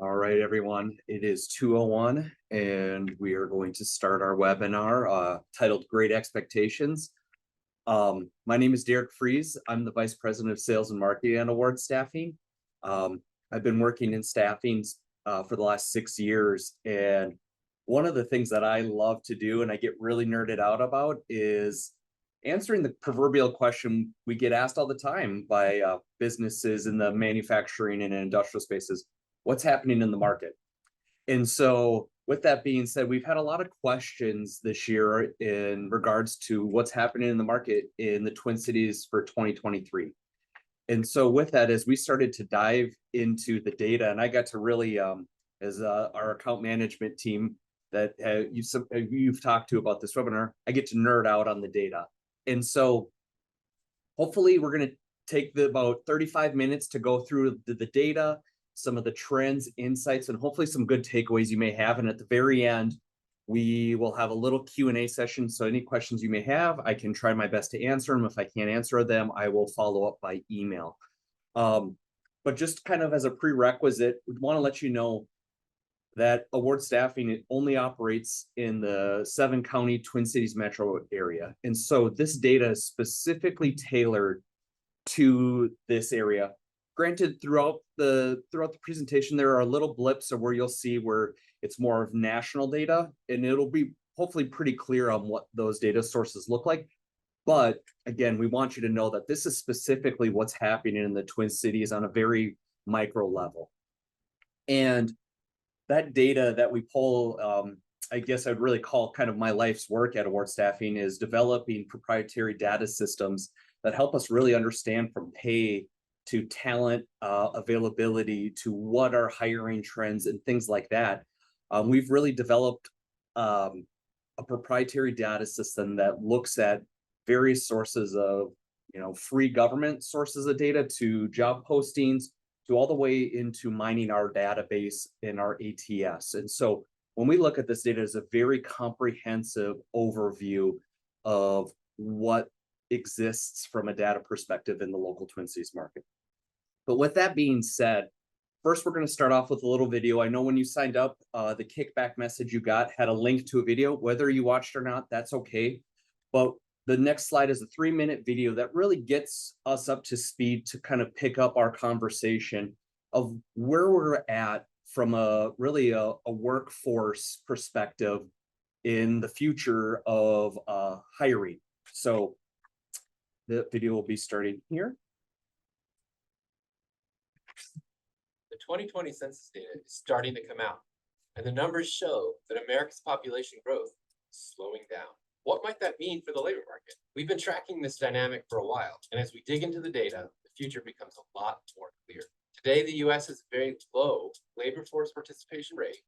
All right, everyone. It is 2:01, and we are going to start our webinar titled Great Expectations. My name is Derek Fries. I'm the Vice President of Sales and Marketing and Award Staffing. I've been working in staffing for the last 6 years, and one of the things that I love to do and I get really nerded out about is answering the proverbial question we get asked all the time by businesses in the manufacturing and industrial spaces: what's happening in the market? And so, with that being said, we've had a lot of questions this year in regards to what's happening in the market in the Twin Cities for 2023. And so, with that, as we started to dive into the data, and I got to really, as our account management team that you've talked to about this webinar, I get to nerd out on the data. And so, hopefully, we're going to take about 35 minutes to go through the data, some of the trends, insights, and hopefully some good takeaways you may have. And at the very end, we will have a little Q&A session. So any questions you may have, I can try my best to answer them. If I can't answer them, I will follow up by email. But just kind of as a prerequisite, we want to let you know that Award Staffing only operates in the 7-county Twin Cities metro area. And so this data is specifically tailored to this area. Granted, throughout the presentation, there are little blips of where you'll see where it's more of national data, and it'll be hopefully pretty clear on what those data sources look like. But again, we want you to know that this is specifically what's happening in the Twin Cities on a very micro level. And that data that we pull, I guess I'd really call kind of my life's work at Award Staffing, is developing proprietary data systems that help us really understand from pay to talent availability to what are hiring trends and things like that. We've really developed a proprietary data system that looks at various sources of, free government sources of data, to job postings, to all the way into mining our database in our ATS. And so when we look at this data, it's a very comprehensive overview of what exists from a data perspective in the local Twin Cities market. But with that being said, first we're going to start off with a little video. I know when you signed up, the kickback message you got had a link to a video. Whether you watched or not, that's okay. But the next slide is a 3-minute video that really gets us up to speed to kind of pick up our conversation of where we're at from a workforce perspective in the future of hiring. So the video will be starting here. The 2020 census data is starting to come out, and the numbers show that America's population growth is slowing down. What might that mean for the labor market? We've been tracking this dynamic for a while, and as we dig into the data, the future becomes a lot more clear. Today, the U.S. has a very low labor force participation rate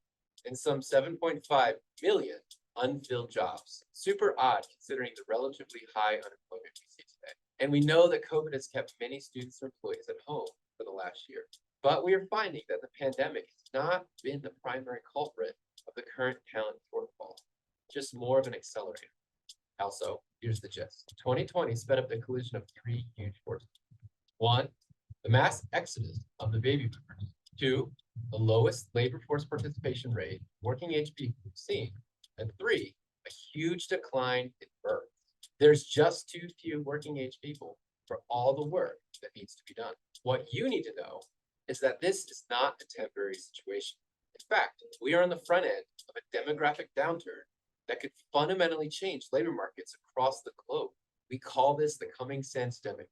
and some 7.5 million unfilled jobs. Super odd considering the relatively high unemployment we see today. And we know that COVID has kept many students and employees at home for the last year. But we are finding that the pandemic has not been the primary culprit of the current talent shortfall, just more of an accelerator. Also, here's the gist. 2020 sped up the collision of 3 huge forces. 1, the mass exodus of the baby boomers. 2, the lowest labor force participation rate working age people we've seen. And 3, a huge decline in births. There's just too few working age people for all the work that needs to be done. What you need to know is that this is not a temporary situation. In fact, we are on the front end of a demographic downturn that could fundamentally change labor markets across the globe. We call this the coming sansdemic.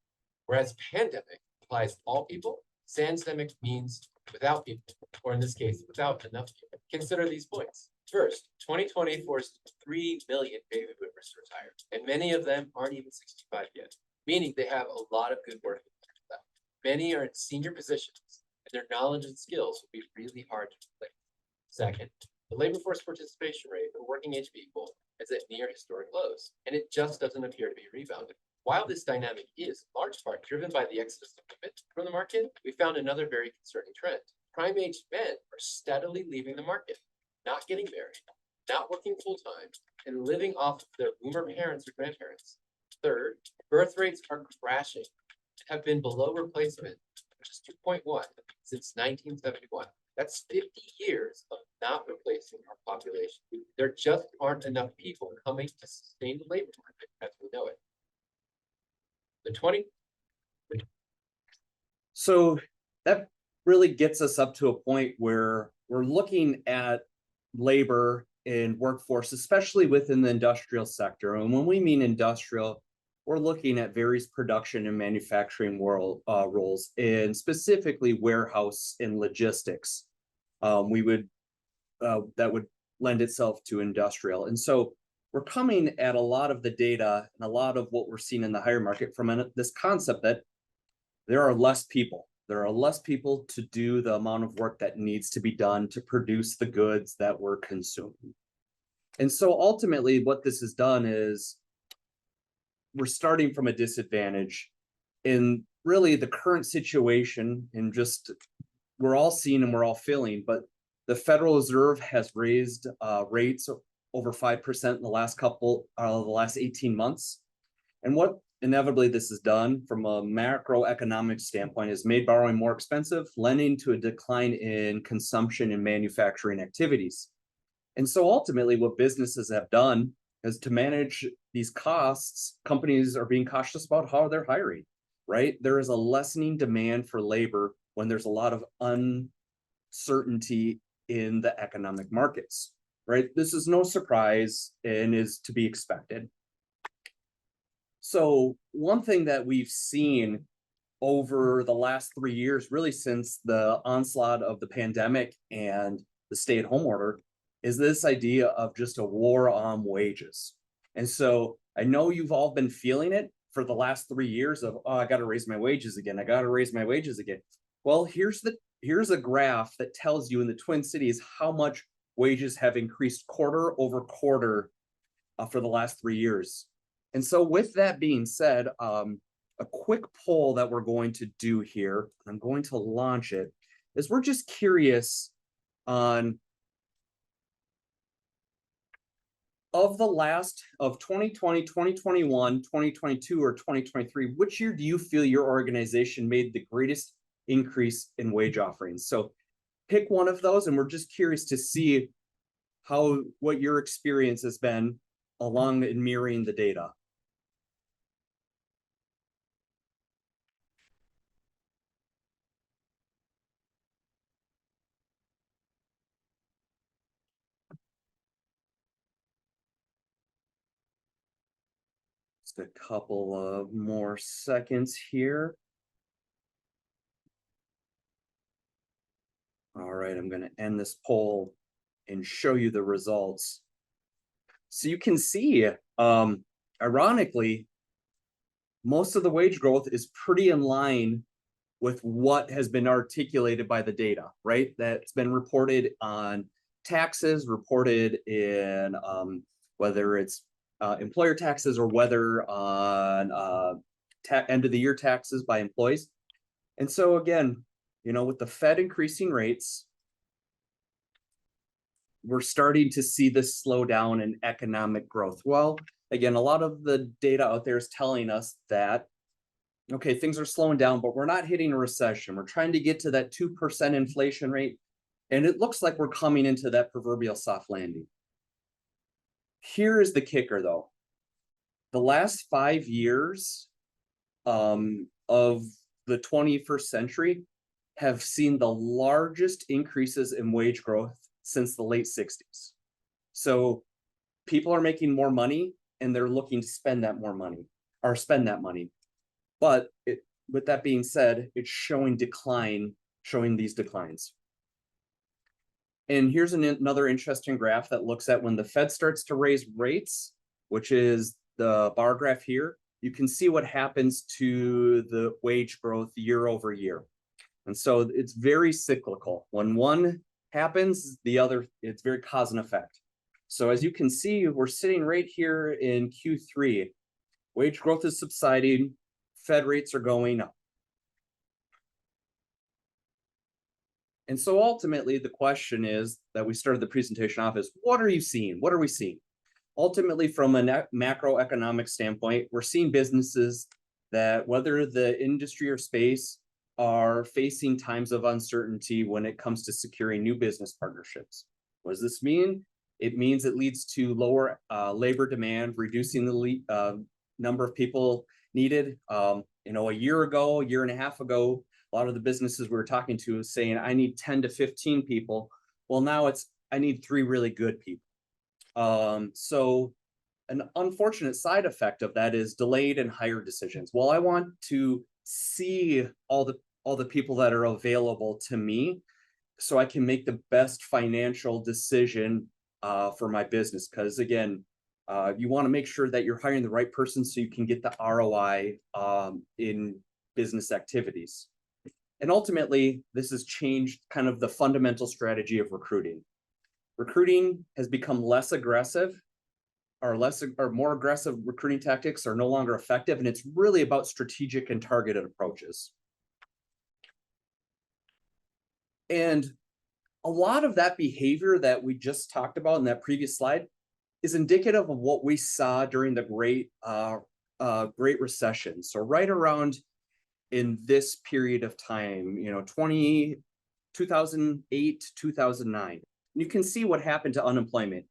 Whereas pandemic applies to all people, sansdemic means without people, or in this case, without enough people. Consider these points. First, 2020 forced 3 million baby boomers to retire, and many of them aren't even 65 yet, meaning they have a lot of good work left. Many are in senior positions, and their knowledge and skills will be really hard to replace. Second, the labor force participation rate for working age people is at near historic lows, and it just doesn't appear to be rebounding. While this dynamic is in large part driven by the exodus of women from the market, we found another very concerning trend. Prime-aged men are steadily leaving the market, not getting married, not working full-time, and living off of their boomer parents or grandparents. Third, birth rates are crashing and have been below replacement, which is 2.1 since 1971. That's 50 years of not replacing our population. There just aren't enough people coming to sustain the labor market as we know it. The 20, So that really gets us up to a point where we're looking at labor and workforce, especially within the industrial sector. And when we mean industrial, we're looking at various production and manufacturing roles, and specifically warehouse and logistics. That would lend itself to industrial. And so we're coming at a lot of the data and a lot of what we're seeing in the hire market from this concept that there are less people. There are less people to do the amount of work that needs to be done to produce the goods that we're consuming. And so ultimately what this has done is we're starting from a disadvantage in really the current situation, and just we're all seeing and we're all feeling, but the Federal Reserve has raised rates over 5% in the last 18 months. And what inevitably this has done from a macroeconomic standpoint is made borrowing more expensive, lending to a decline in consumption and manufacturing activities. And so ultimately what businesses have done is to manage these costs, companies are being cautious about how they're hiring, right? There is a lessening demand for labor when there's a lot of uncertainty in the economic markets, right? This is no surprise and is to be expected. So one thing that we've seen over the last 3 years, really since the onslaught of the pandemic and the stay-at-home order, is this idea of just a war on wages. And so I know you've all been feeling it for the last 3 years of, oh, I got to raise my wages again. I got to raise my wages again. Well, here's a graph that tells you in the Twin Cities how much wages have increased quarter over quarter for the last 3 years. And so with that being said, a quick poll that we're going to do here, I'm going to launch it, is we're just curious on of 2020, 2021, 2022, or 2023, which year do you feel your organization made the greatest increase in wage offerings? So pick one of those, and we're just curious to see what your experience has been along in mirroring the data. Just a couple of more seconds here. All right, I'm going to end this poll and show you the results. So you can see, ironically, most of the wage growth is pretty in line with what has been articulated by the data, right? That's been reported on taxes, reported in whether it's employer taxes or whether on end of the year taxes by employees. And so again, with the Fed increasing rates, we're starting to see this slowdown in economic growth. Well, again, a lot of the data out there is telling us that, okay, things are slowing down, but we're not hitting a recession. We're trying to get to that 2% inflation rate. And it looks like we're coming into that proverbial soft landing. Here is the kicker, though. The last 5 years of the 21st century have seen the largest increases in wage growth since the late 60s. So people are making more money and they're looking to spend that money. But with that being said, it's showing these declines. And here's another interesting graph that looks at when the Fed starts to raise rates, which is the bar graph here. You can see what happens to the wage growth year over year. And so it's very cyclical. When one happens, the other, it's very cause and effect. So as you can see, we're sitting right here in Q3. Wage growth is subsiding. Fed rates are going up. And so ultimately, the question is that we started the presentation off is, what are you seeing? What are we seeing? Ultimately, from a macroeconomic standpoint, we're seeing businesses that, whether the industry or space, are facing times of uncertainty when it comes to securing new business partnerships. What does this mean? It means it leads to lower labor demand, reducing the number of people needed. A year and a half ago, a lot of the businesses we were talking to was saying, I need 10 to 15 people. Well, now it's, I need 3 really good people. So an unfortunate side effect of that is delayed and hire decisions. Well, I want to see all the people that are available to me so I can make the best financial decision for my business. Because again, you want to make sure that you're hiring the right person so you can get the ROI in business activities. And ultimately, this has changed kind of the fundamental strategy of recruiting. Recruiting has become less aggressive, or more aggressive recruiting tactics are no longer effective, and it's really about strategic and targeted approaches. And a lot of that behavior that we just talked about in that previous slide is indicative of what we saw during the Great Recession. So right around in this period of time, 2008, 2009, you can see what happened to unemployment.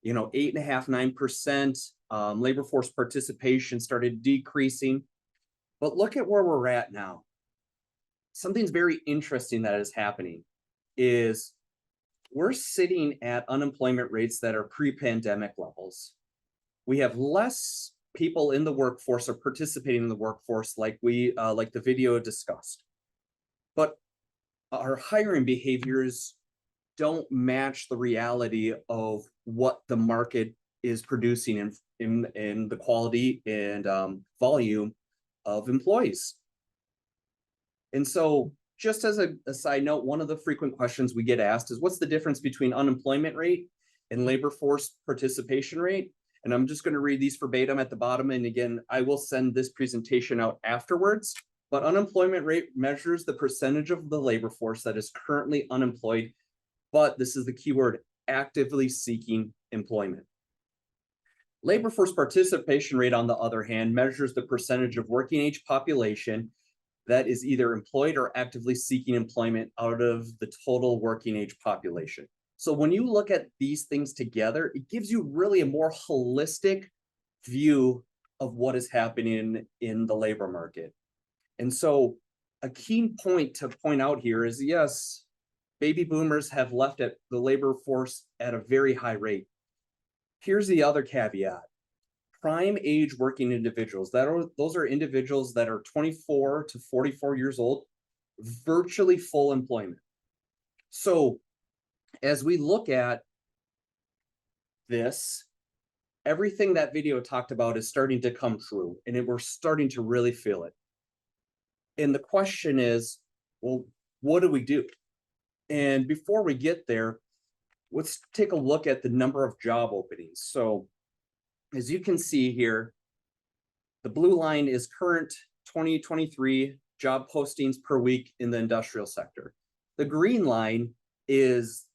8.5%, 9%, labor force participation started decreasing. But look at where we're at now. Something's very interesting that is happening is we're sitting at unemployment rates that are pre-pandemic levels. We have less people in the workforce or participating in the workforce like the video discussed. But our hiring behaviors don't match the reality of what the market is producing in the quality and volume of employees. And so just as a side note, one of the frequent questions we get asked is what's the difference between unemployment rate and labor force participation rate? And I'm just going to read these verbatim at the bottom. And again, I will send this presentation out afterwards. But unemployment rate measures the percentage of the labor force that is currently unemployed, but this is the keyword, actively seeking employment. Labor force participation rate, on the other hand, measures the percentage of working age population that is either employed or actively seeking employment out of the total working age population. So when you look at these things together, it gives you really a more holistic view of what is happening in the labor market. And so a key point to point out here is, yes, baby boomers have left at the labor force at a very high rate. Here's the other caveat. Prime age working individuals, those are individuals that are 24 to 44 years old, virtually full employment. So as we look at this, everything that video talked about is starting to come true, and we're starting to really feel it. And the question is, well, what do we do? And before we get there, let's take a look at the number of job openings. So as you can see here, the blue line is current 2023 job postings per week in the industrial sector. The green line is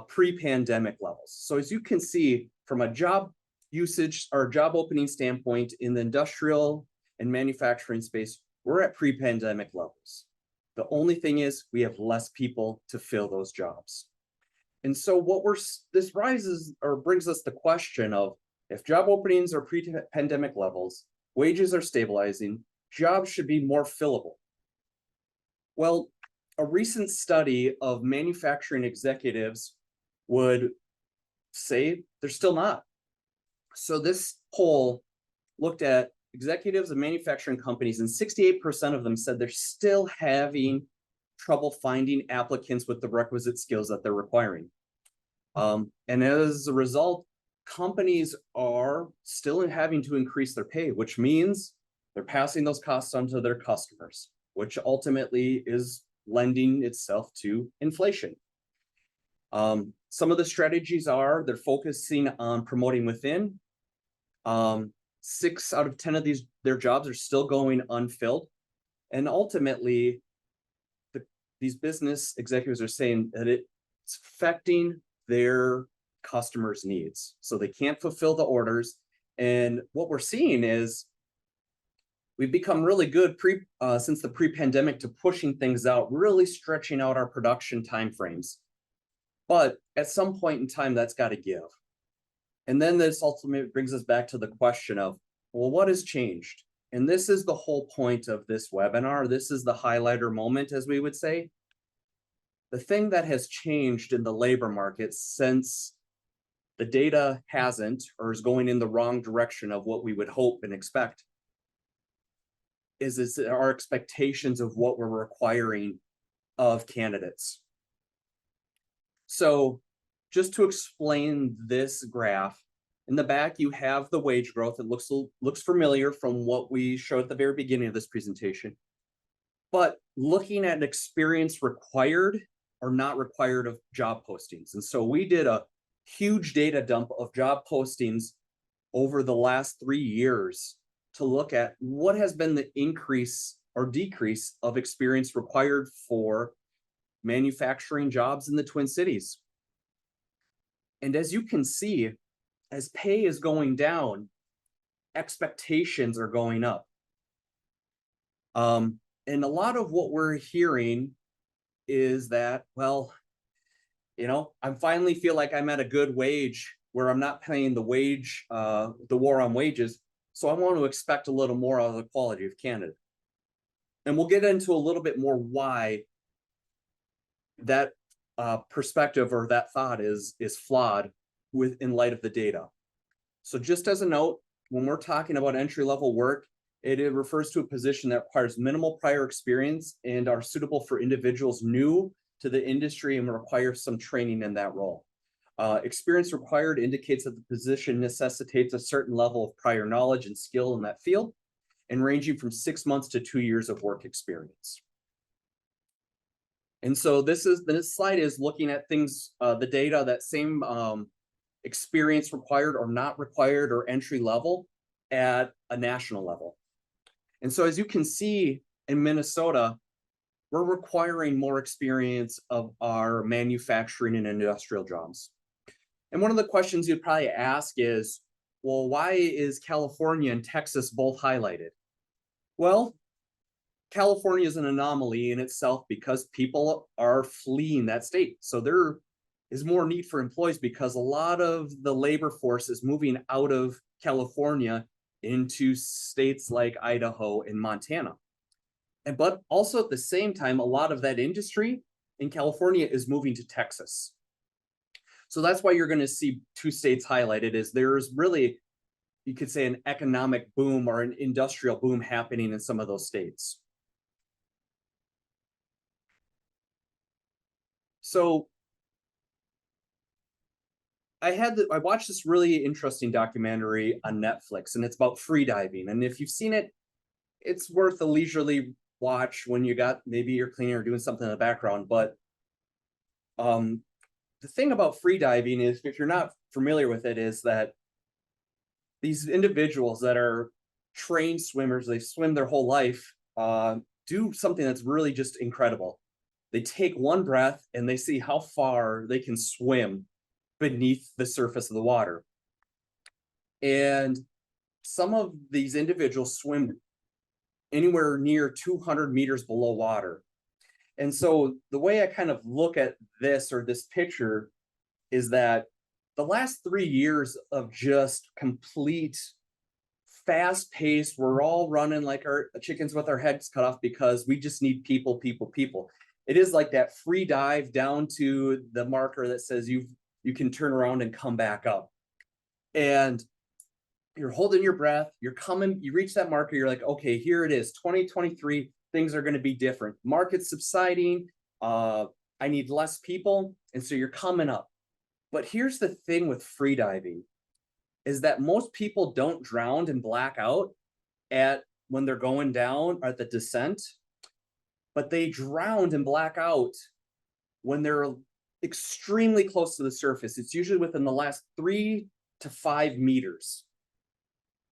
pre-pandemic levels. So as you can see, from a job usage or job opening standpoint in the industrial and manufacturing space, we're at pre-pandemic levels. The only thing is we have less people to fill those jobs. And so this raises or brings us the question of, if job openings are pre-pandemic levels, wages are stabilizing, jobs should be more fillable. Well, a recent study of manufacturing executives would say they're still not. So this poll looked at executives of manufacturing companies, and 68% of them said they're still having trouble finding applicants with the requisite skills that they're requiring. And as a result, companies are still having to increase their pay, which means they're passing those costs on to their customers, which ultimately is lending itself to inflation. Some of the strategies are they're focusing on promoting within. 6 out of 10 of their jobs are still going unfilled. And ultimately, these business executives are saying that it's affecting their customers' needs. So they can't fulfill the orders. And what we're seeing is we've become really good since the pre-pandemic to pushing things out, really stretching out our production timeframes. But at some point in time, that's got to give. And then this ultimately brings us back to the question of, well, what has changed? And this is the whole point of this webinar. This is the highlighter moment, as we would say. The thing that has changed in the labor market since the data hasn't or is going in the wrong direction of what we would hope and expect is our expectations of what we're requiring of candidates. So just to explain this graph, in the back, you have the wage growth. It looks familiar from what we showed at the very beginning of this presentation. But looking at experience required or not required of job postings. And so we did a huge data dump of job postings over the last 3 years to look at what has been the increase or decrease of experience required for manufacturing jobs in the Twin Cities. And as you can see, as pay is going down, expectations are going up. And a lot of what we're hearing is that, well, I finally feel like I'm at a good wage where I'm not paying the war on wages. So I want to expect a little more out of the quality of candidate. And we'll get into a little bit more why that perspective or that thought is flawed in light of the data. So just as a note, when we're talking about entry-level work, it refers to a position that requires minimal prior experience and are suitable for individuals new to the industry and require some training in that role. Experience required indicates that the position necessitates a certain level of prior knowledge and skill in that field, and ranging from 6 months to 2 years of work experience. And so this slide is looking at things, the data, that same experience required or not required or entry level at a national level. And so as you can see in Minnesota, we're requiring more experience of our manufacturing and industrial jobs. And one of the questions you'd probably ask is, well, why is California and Texas both highlighted? Well, California is an anomaly in itself because people are fleeing that state. So there is more need for employees because a lot of the labor force is moving out of California into states like Idaho and Montana. But also at the same time, a lot of that industry in California is moving to Texas. So that's why you're going to see 2 states highlighted, is there's really, you could say, an economic boom or an industrial boom happening in some of those states. So I watched this really interesting documentary on Netflix, and it's about free diving. And if you've seen it, it's worth a leisurely watch when you got, maybe you're cleaning or doing something in the background. But the thing about free diving is, if you're not familiar with it, is that these individuals that are trained swimmers, they swim their whole life, do something that's really just incredible. They take one breath and they see how far they can swim beneath the surface of the water. And some of these individuals swim anywhere near 200 meters below water. And so the way I kind of look at this, or this picture, is that the last 3 years of just complete fast paced, we're all running like our chickens with our heads cut off because we just need people. It is like that free dive down to the marker that says you can turn around and come back up. And you're holding your breath, you're coming, you reach that marker, you're like, okay, here it is, 2023, things are going to be different. Market's subsiding, I need less people, and so you're coming up. But here's the thing with free diving, is that most people don't drown and black out when they're going down or at the descent, but they drowned and black out when they're extremely close to the surface. It's usually within the last 3 to 5 meters.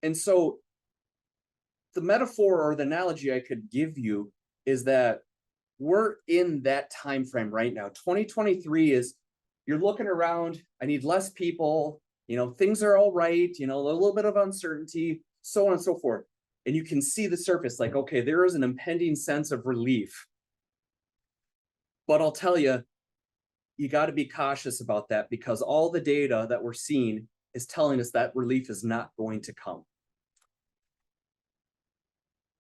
And so the metaphor or the analogy I could give you is that we're in that time frame right now. 2023 is, you're looking around, I need less people, things are all right, a little bit of uncertainty, so on and so forth. and you can see the surface like, okay, there is an impending sense of relief. But I'll tell you, you got to be cautious about that because all the data that we're seeing is telling us that relief is not going to come.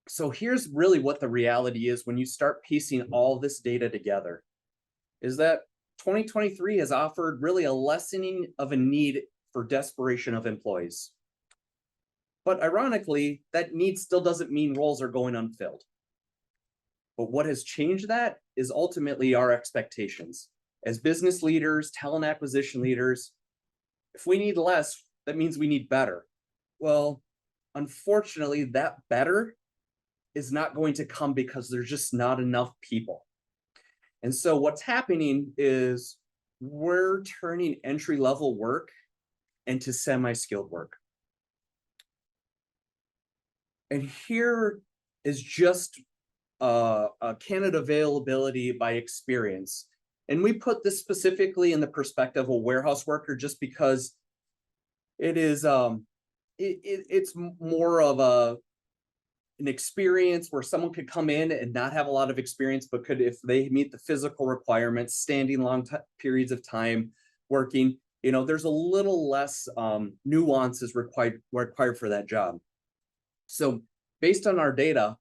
So here's really what the reality is when you start piecing all this data together, is that 2023 has offered really a lessening of a need for desperation of employees. But ironically, that need still doesn't mean roles are going unfilled. But what has changed that is ultimately our expectations. As business leaders, talent acquisition leaders, if we need less, that means we need better. Well, unfortunately, that better is not going to come because there's just not enough people. And so what's happening is we're turning entry-level work into semi-skilled work. And here is just candidate availability by experience. And we put this specifically in the perspective of a warehouse worker just because it is it's more of an experience where someone could come in and not have a lot of experience, but could, if they meet the physical requirements, standing long periods of time, working, there's a little less nuances required for that job. So based on our data,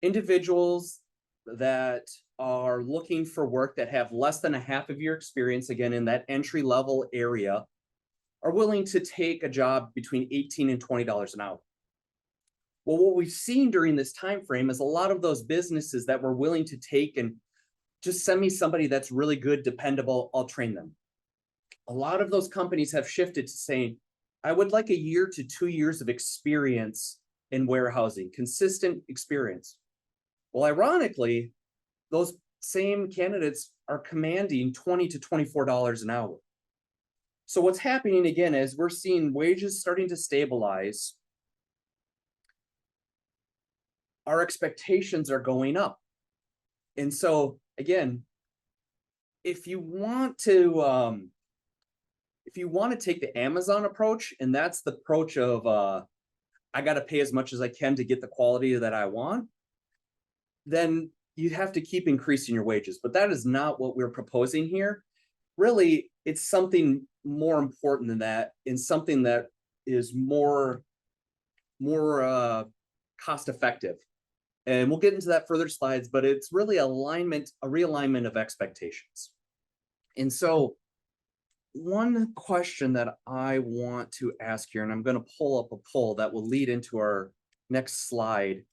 individuals that are looking for work that have less than a half of your experience, again, in that entry level area, are willing to take a job between $18 and $20 an hour. Well, what we've seen during this time frame is a lot of those businesses that were willing to take and just send me somebody that's really good, dependable, I'll train them. A lot of those companies have shifted to saying, I would like 1 year to 2 years of experience in warehousing, consistent experience. Well, ironically, those same candidates are commanding $20 to $24 an hour. So what's happening again is we're seeing wages starting to stabilize. Our expectations are going up. And so again, if you want to take the Amazon approach, and that's the approach of I got to pay as much as I can to get the quality that I want, then you have to keep increasing your wages. But that is not what we're proposing here. Really, it's something more important than that, and something that is more cost effective. And we'll get into that further slides, but it's really a realignment of expectations. And so one question that I want to ask here, and I'm going to pull up a poll that will lead into our next slide,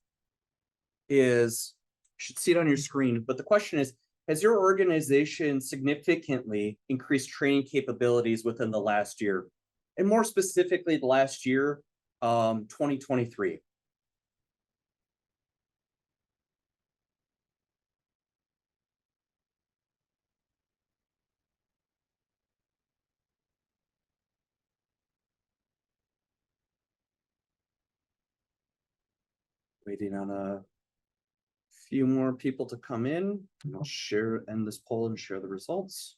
is, you should see it on your screen, but the question is, has your organization significantly increased training capabilities within the last year? And more specifically, the last year, 2023. Waiting on a few more people to come in. I'll end this poll and share the results.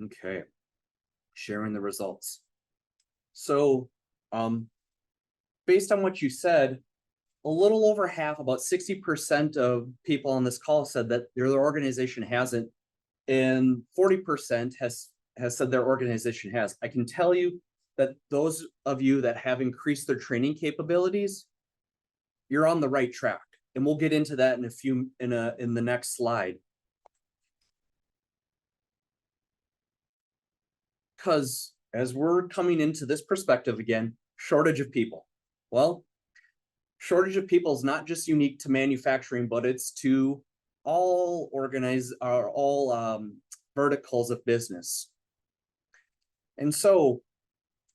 Okay, sharing the results. So, based on what you said, a little over half, about 60% of people on this call said that their organization hasn't, and 40% has said their organization has. I can tell you that those of you that have increased their training capabilities, you're on the right track. And we'll get into that in the next slide. Because as we're coming into this perspective again, shortage of people. Well, shortage of people is not just unique to manufacturing, but it's to all verticals of business. And so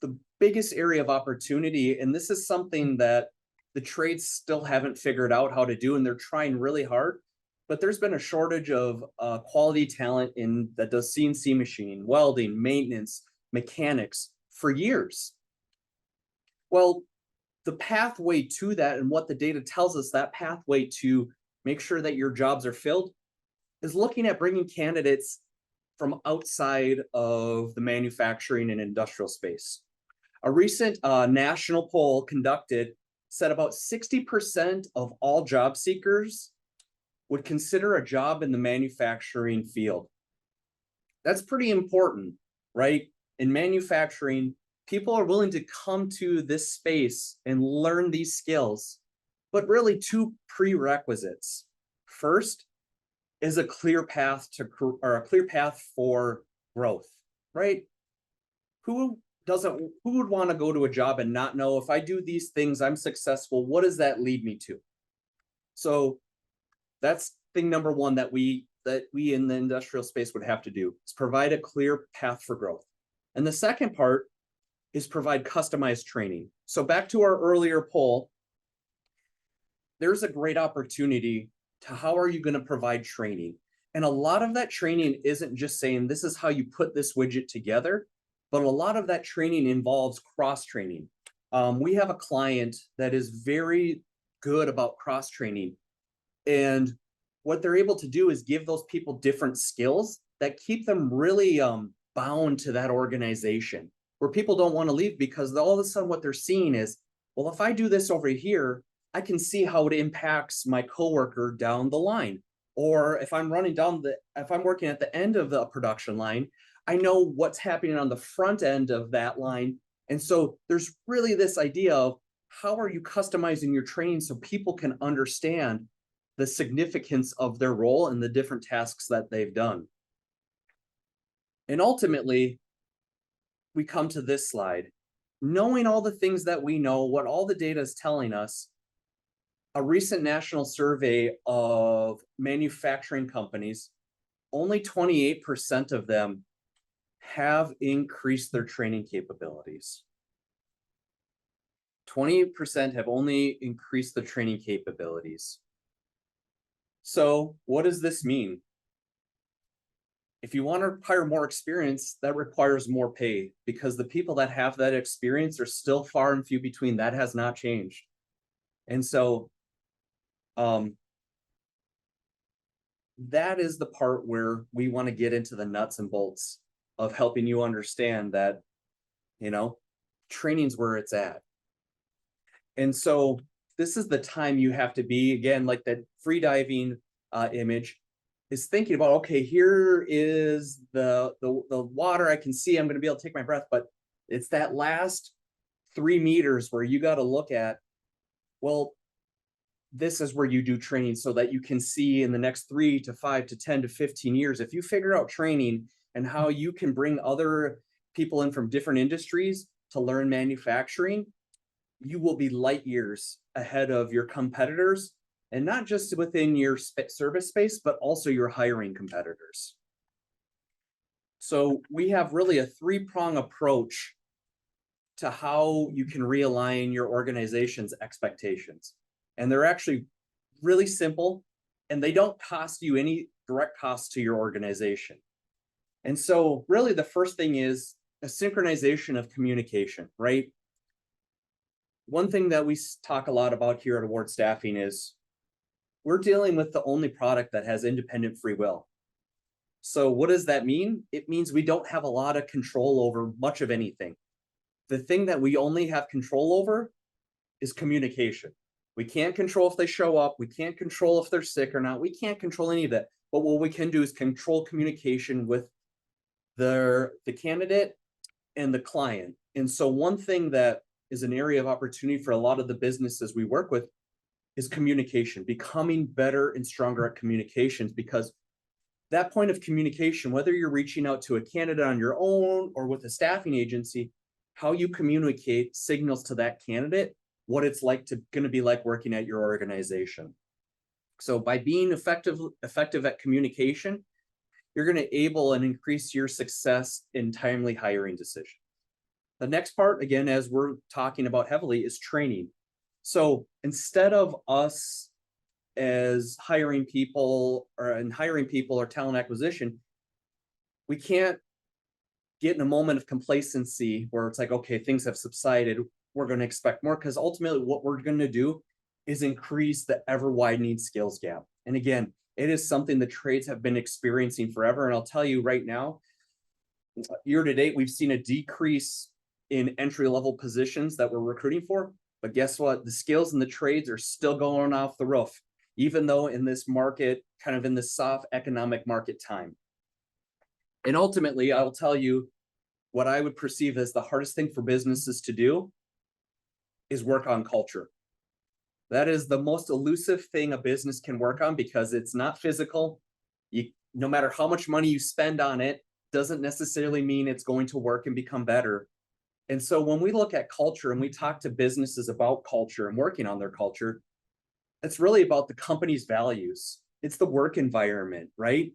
the biggest area of opportunity, and this is something that the trades still haven't figured out how to do, and they're trying really hard, but there's been a shortage of quality talent that does CNC machining, welding, maintenance, mechanics for years. Well, the pathway to that, and what the data tells us, that pathway to make sure that your jobs are filled, is looking at bringing candidates from outside of the manufacturing and industrial space. A recent national poll conducted said about 60% of all job seekers would consider a job in the manufacturing field. That's pretty important, right? In manufacturing, people are willing to come to this space and learn these skills, but really two prerequisites. First is a clear path for growth, right? Who would want to go to a job and not know, if I do these things, I'm successful, what does that lead me to? So that's thing number one that we in the industrial space would have to do, is provide a clear path for growth. And the second part is provide customized training. So back to our earlier poll, there's a great opportunity to how are you going to provide training? And a lot of that training isn't just saying this is how you put this widget together, but a lot of that training involves cross-training. We have a client that is very good about cross-training, and what they're able to do is give those people different skills that keep them really bound to that organization, where people don't want to leave, because all of a sudden what they're seeing is, well, if I do this over here, I can see how it impacts my coworker down the line. Or if I'm working at the end of the production line, I know what's happening on the front end of that line. And so there's really this idea of how are you customizing your training so people can understand the significance of their role and the different tasks that they've done. And ultimately, we come to this slide. Knowing all the things that we know, what all the data is telling us, a recent national survey of manufacturing companies, only 28% of them have increased their training capabilities. 28% have only increased the training capabilities. So what does this mean? If you want to hire more experience, that requires more pay, because the people that have that experience are still far and few between. That has not changed. And so that is the part where we want to get into the nuts and bolts of helping you understand that, training's where it's at. And so this is the time you have to be, again, like that free diving image, is thinking about, okay, here is the water. I can see I'm going to be able to take my breath, but it's that last 3 meters where you got to look at, well, this is where you do training so that you can see in the next 3 to 5 to 10 to 15 years. If you figure out training and how you can bring other people in from different industries to learn manufacturing, you will be light years ahead of your competitors, and not just within your service space, but also your hiring competitors. So we have really a 3-prong approach to how you can realign your organization's expectations. And they're actually really simple, and they don't cost you any direct cost to your organization. And so really the first thing is a synchronization of communication, right? One thing that we talk a lot about here at Award Staffing is we're dealing with the only product that has independent free will. So what does that mean? It means we don't have a lot of control over much of anything. The thing that we only have control over is communication. We can't control if they show up. We can't control if they're sick or not. We can't control any of that. But what we can do is control communication with the candidate and the client. And so one thing that is an area of opportunity for a lot of the businesses we work with is communication, becoming better and stronger at communications, because that point of communication, whether you're reaching out to a candidate on your own or with a staffing agency, how you communicate signals to that candidate what it's going to be like working at your organization. So by being effective at communication, you're going to able and increase your success in timely hiring decisions. The next part, again, as we're talking about heavily, is training. So instead of us as hiring people or talent acquisition, we can't get in a moment of complacency where it's like, okay, things have subsided, we're going to expect more, because ultimately what we're going to do is increase the ever widening skills gap. And again, it is something the trades have been experiencing forever. And I'll tell you right now, year to date, we've seen a decrease in entry-level positions that we're recruiting for, But guess what? The skills and the trades are still going off the roof, even though in this market, kind of in this soft economic market time. And ultimately, I'll tell you what I would perceive as the hardest thing for businesses to do is work on culture. That is the most elusive thing a business can work on because it's not physical. No matter how much money you spend on it, doesn't necessarily mean it's going to work and become better. And so when we look at culture and we talk to businesses about culture and working on their culture, it's really about the company's values. It's the work environment, right?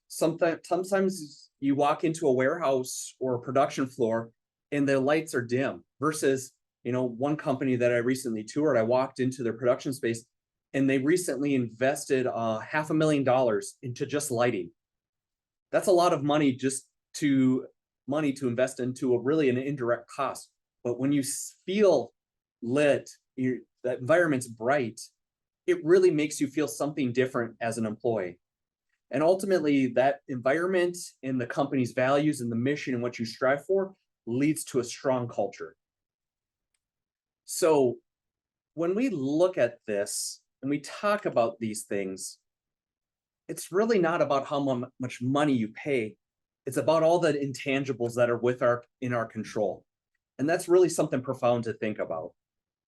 Sometimes you walk into a warehouse or a production floor and the lights are dim versus, one company that I recently toured, I walked into their production space and they recently invested $500,000 into just lighting. That's a lot of money to invest into an indirect cost. But when you feel lit, that environment's bright, it really makes you feel something different as an employee. And ultimately, that environment and the company's values and the mission and what you strive for leads to a strong culture. So when we look at this and we talk about these things, it's really not about how much money you pay. It's about all the intangibles that are in our control. And that's really something profound to think about,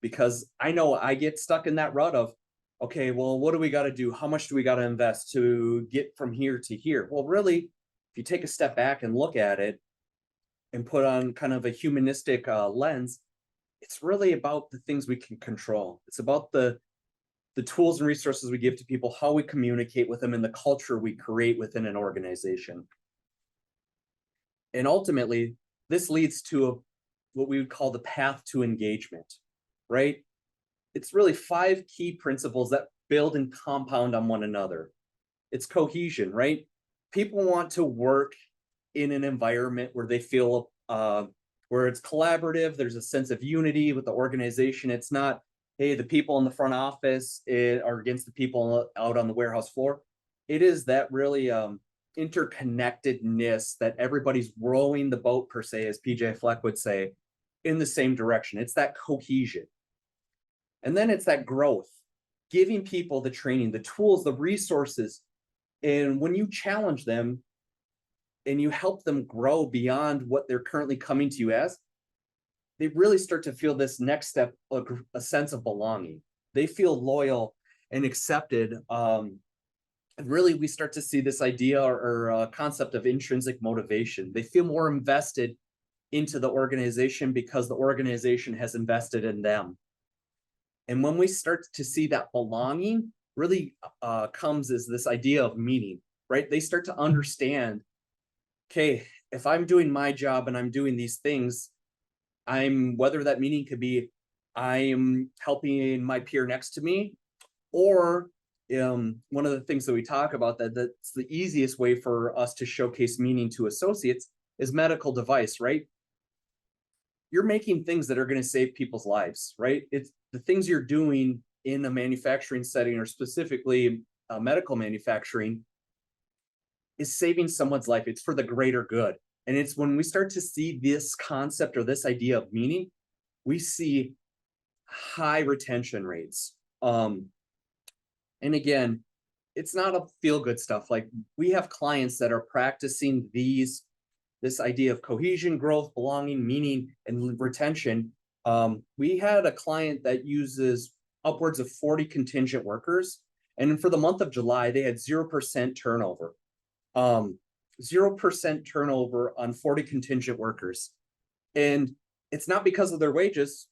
because I know I get stuck in that rut of, okay, well, what do we got to do? How much do we got to invest to get from here to here? Well, really, if you take a step back and look at it and put on kind of a humanistic lens, it's really about the things we can control. It's about the tools and resources we give to people, how we communicate with them, and the culture we create within an organization. And ultimately, this leads to what we would call the path to engagement, right? It's really 5 key principles that build and compound on one another. It's cohesion, right? People want to work in an environment where they feel where it's collaborative, there's a sense of unity with the organization. It's not, hey, the people in the front office are against the people out on the warehouse floor. It is that really interconnectedness that everybody's rowing the boat, per se, as PJ Fleck would say, in the same direction. It's that cohesion. And then it's that growth, giving people the training, the tools, the resources. And when you challenge them and you help them grow beyond what they're currently coming to you as, they really start to feel this next step, a sense of belonging. They feel loyal and accepted. And really, we start to see this idea or concept of intrinsic motivation. They feel more invested into the organization because the organization has invested in them. And when we start to see that belonging really comes as this idea of meaning, right? They start to understand, okay, if I'm doing my job and I'm doing these things, whether that meaning could be I'm helping my peer next to me, or one of the things that we talk about that's the easiest way for us to showcase meaning to associates is medical device, right? You're making things that are going to save people's lives, right? It's the things you're doing in a manufacturing setting, or specifically medical manufacturing, is saving someone's life. It's for the greater good. And it's when we start to see this concept or this idea of meaning, we see high retention rates. And again, it's not a feel-good stuff. Like, we have clients that are practicing this idea of cohesion, growth, belonging, meaning, and retention. We had a client that uses upwards of 40 contingent workers. And for the month of July, they had 0% turnover. 0% turnover on 40 contingent workers. And it's not because of their wages.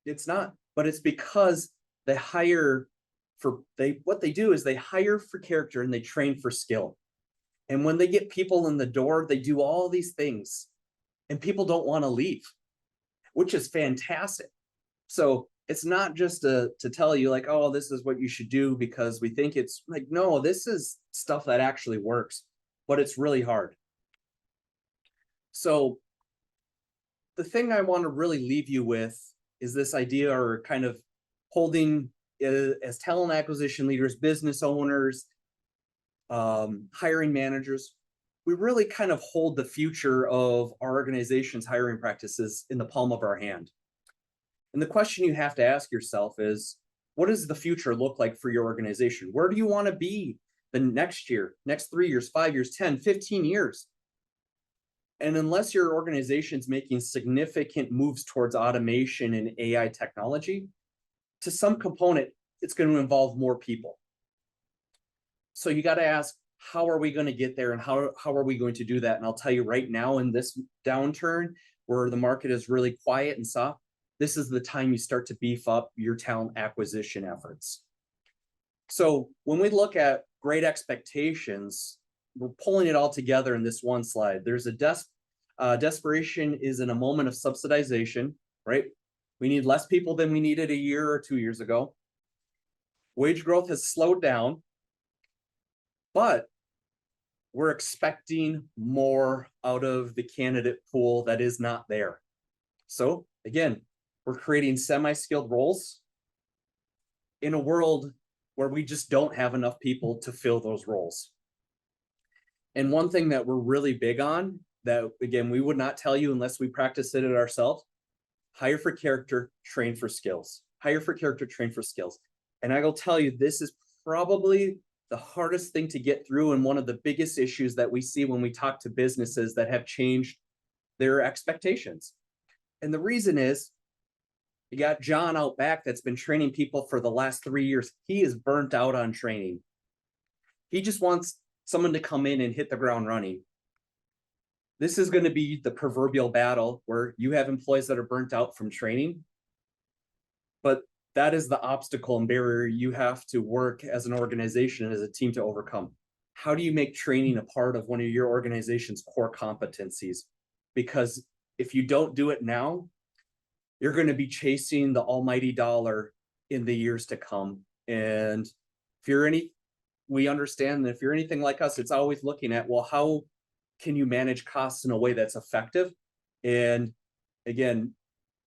It's not, but it's because they hire what they do is they hire for character and they train for skill. And when they get people in the door, they do all these things and people don't want to leave, which is fantastic. So it's not just to tell you like, oh, this is what you should do because we think it's like, no, this is stuff that actually works, but it's really hard. So the thing I want to really leave you with is this idea, or kind of holding as talent acquisition leaders, business owners, hiring managers, we really kind of hold the future of our organization's hiring practices in the palm of our hand. And the question you have to ask yourself is, what does the future look like for your organization? Where do you want to be the next year, next 3 years, 5 years, 10, 15 years? And unless your organization's making significant moves towards automation and AI technology, to some component, it's going to involve more people. So you got to ask, how are we going to get there, and how are we going to do that? And I'll tell you right now, in this downturn where the market is really quiet and soft, this is the time you start to beef up your talent acquisition efforts. So when we look at great expectations, we're pulling it all together in this one slide. There's a desperation is in a moment of subsidization, right? We need less people than we needed a year or 2 years ago. Wage growth has slowed down, but we're expecting more out of the candidate pool that is not there. So again, we're creating semi-skilled roles in a world where we just don't have enough people to fill those roles. And one thing that we're really big on, that again, we would not tell you unless we practice it ourselves: hire for character, train for skills. Hire for character, train for skills. And I will tell you, this is probably the hardest thing to get through, and one of the biggest issues that we see when we talk to businesses that have changed their expectations. And the reason is, you got John out back that's been training people for the last 3 years. He is burnt out on training. He just wants someone to come in and hit the ground running. This is going to be the proverbial battle where you have employees that are burnt out from training, but that is the obstacle and barrier you have to work as an organization, as a team, to overcome. How do you make training a part of one of your organization's core competencies? Because if you don't do it now, you're going to be chasing the almighty dollar in the years to come. And we understand that if you're anything like us, it's always looking at, well, how can you manage costs in a way that's effective? And again,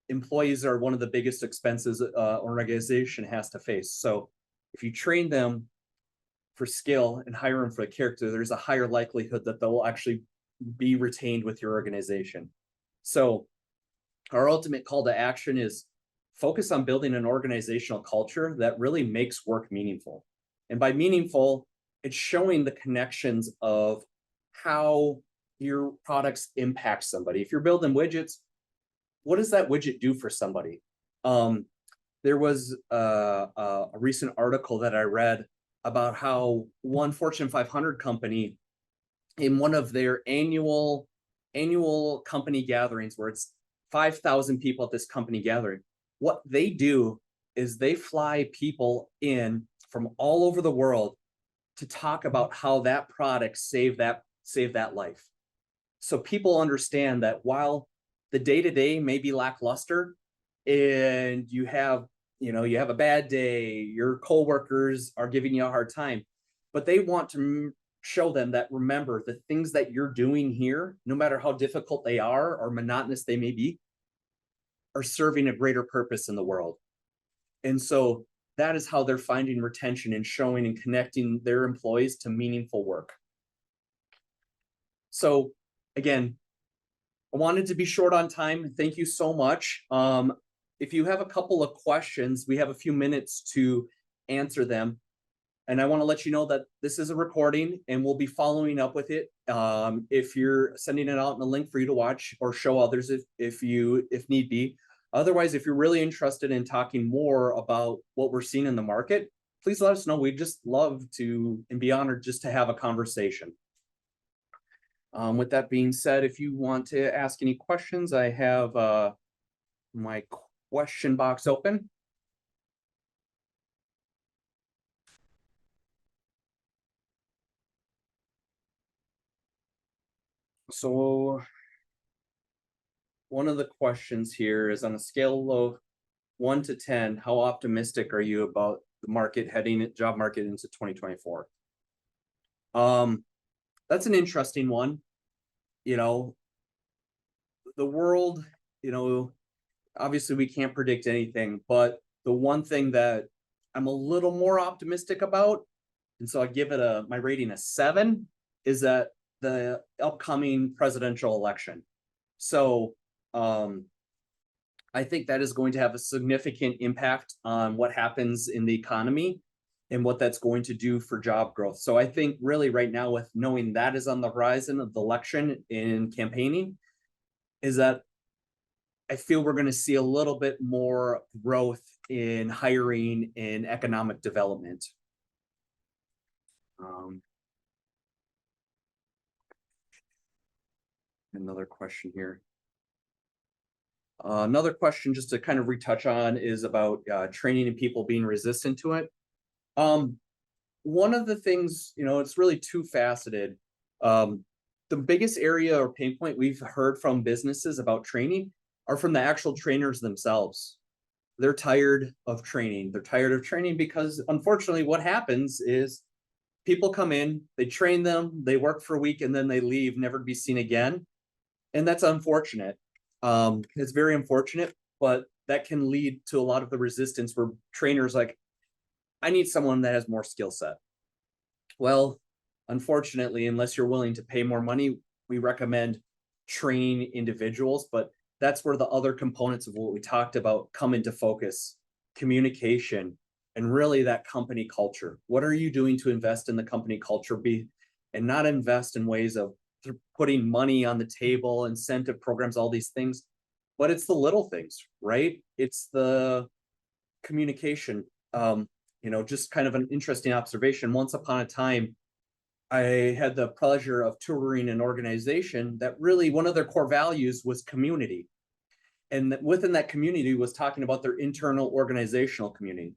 employees are one of the biggest expenses an organization has to face. So if you train them for skill and hire them for character, there's a higher likelihood that they'll actually be retained with your organization. So our ultimate call to action is focus on building an organizational culture that really makes work meaningful. And by meaningful, it's showing the connections of how your products impact somebody. If you're building widgets, what does that widget do for somebody? There was a recent article that I read about how one Fortune 500 company, in one of their annual company gatherings, where it's 5,000 people at this company gathering, what they do is they fly people in from all over the world to talk about how that product saved that life. So people understand that while the day-to-day may be lackluster, and you have a bad day, your coworkers are giving you a hard time, but they want to show them that, remember, the things that you're doing here, no matter how difficult they are or monotonous they may be, are serving a greater purpose in the world. And so that is how they're finding retention and showing and connecting their employees to meaningful work. So again, I wanted to be short on time. Thank you so much. If you have a couple of questions, we have a few minutes to answer them. And I want to let you know that this is a recording and we'll be following up with it. If you're sending it out in a link for you to watch or show others if need be. Otherwise, if you're really interested in talking more about what we're seeing in the market, please let us know. We'd just love to and be honored just to have a conversation. With that being said, if you want to ask any questions, I have my question box open. So one of the questions here is, on a scale of 1 to 10, how optimistic are you about the job market into 2024? That's an interesting one. The world, obviously we can't predict anything, but the one thing that I'm a little more optimistic about, and so I give it my rating a 7, is that the upcoming presidential election. So I think that is going to have a significant impact on what happens in the economy and what that's going to do for job growth. So I think really right now, with knowing that is on the horizon of the election in campaigning, is that I feel we're going to see a little bit more growth in hiring and economic development. Another question here. Another question just to kind of retouch on is about training and people being resistant to it. One of the things, it's really two-faceted. The biggest area or pain point we've heard from businesses about training are from the actual trainers themselves. They're tired of training. They're tired of training because unfortunately what happens is people come in, they train them, they work for a week, and then they leave, never to be seen again. And that's unfortunate. It's very unfortunate, but that can lead to a lot of the resistance where trainers like, I need someone that has more skill set. Well, unfortunately, unless you're willing to pay more money, we recommend training individuals, but that's where the other components of what we talked about come into focus: communication, and really that company culture. What are you doing to invest in the company culture and not invest in ways of putting money on the table, incentive programs, all these things, but it's the little things, right? It's the communication. Just kind of an interesting observation. Once upon a time, I had the pleasure of touring an organization that really one of their core values was community. And within that community was talking about their internal organizational community.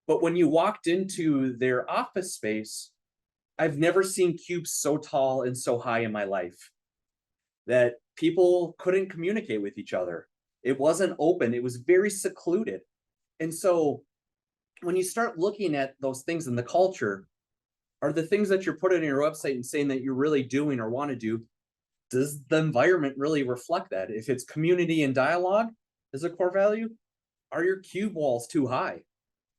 But when you walked into their office space, I've never seen cubes so tall and so high in my life that people couldn't communicate with each other. It wasn't open. It was very secluded. And so when you start looking at those things in the culture, are the things that you're putting on your website and saying that you're really doing or want to do, does the environment really reflect that? If it's community and dialogue is a core value, are your cube walls too high?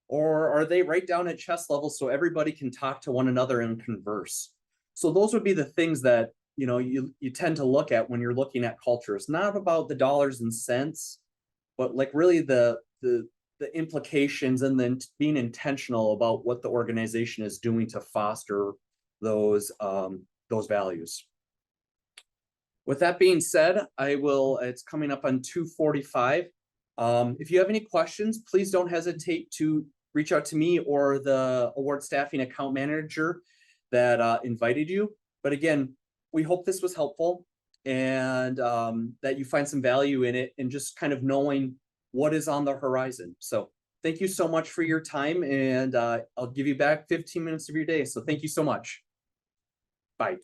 Or are they right down at chest level so everybody can talk to one another and converse? So those would be the things that you tend to look at when you're looking at culture. It's not about the dollars and cents, but like really the implications, and then being intentional about what the organization is doing to foster those values. With that being said, it's coming up on 2:45. If you have any questions, please don't hesitate to reach out to me or the award staffing account manager that invited you. But again, we hope this was helpful and that you find some value in it and just kind of knowing what is on the horizon. So thank you so much for your time, and I'll give you back 15 minutes of your day. So thank you so much. Bye.